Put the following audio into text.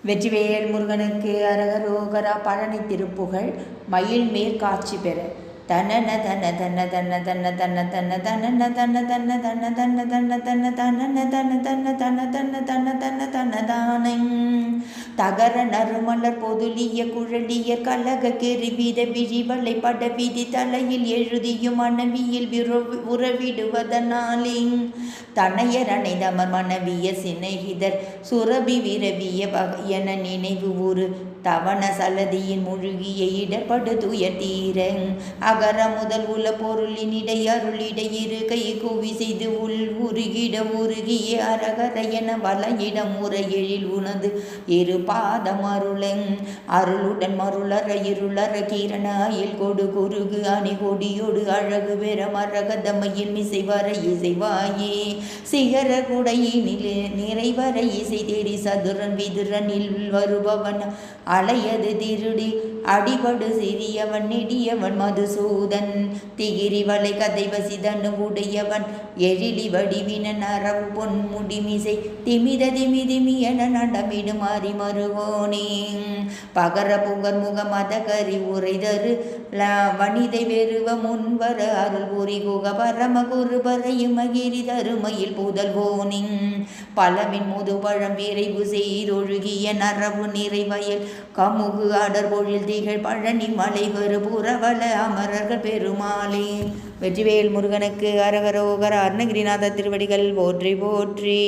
வெற்றிவேல் முருகனுக்கு அரகரோகரா. பழனி திருப்புகழ். மயில் மேற்காட்சி பெற தனன தன தன தன தன தன தன தனன தன தன தன தன தன தன தனன தன தன தன தன தன தன தன தானை தகர நறுமலர் பொதுலிய குழலியர் கலக கெருவித விழிவளை பட விதி தலையில் எழுதியும் மனைவியில் உறவிடுவதனாலே தனையர் அணைந்தமர் மனைவிய சிநேகிதர் சுரபி விரவிய என நினைவு ஒரு தவண சலதியின் முழுகிய இடப்படு துயர் தீர அகர முதல் உள்ள பொருளினிடை அருளிடை இரு கை குவி செய்து உருகிட உருகிய அரகர என வலையிடம் முறை எழில் உணர்ந்து இரு பாதம் அருளுடன் மருளற இருளற கீரணாயில் கொடு குறுகு அணி கொடியோடு அழகு பெற மரகதமையில் மிசை வர இசைவாயே சிகர குடையினில் நிறைவர இசை தேடி சதுரன் விதுரனில் வருபவன் அலையது திருடி அடிபடு சிறியவன் நெடியவன் மதுசூதன் திகிரி வளை கதை வசிதன் உடையவன் எழிலி வடிவினன் அரவு பொன் முடிமிசை திமித திமி திமி என நடமிடும் மாறி மருவோனே பகர புகர் முகம் மத கறி உரைதரு வனிதை வெறுவ முன்வர அருள் புரி குக பரம குரு பறையும் மகிரி தருமையில் புதல்வோனின் பலவின் முது பழம் விரைவு செய்தொழுகிய நரவு நிறைவயல் கமுகு அடர் பொழில் திகழ் பழனி மலை வரு புறவல அமரர்கள் பெருமாளே. வெற்றிவேல் முருகனுக்கு அரகரோகர. அருணகிரிநாத திருவடிகள் போற்றி போற்றி.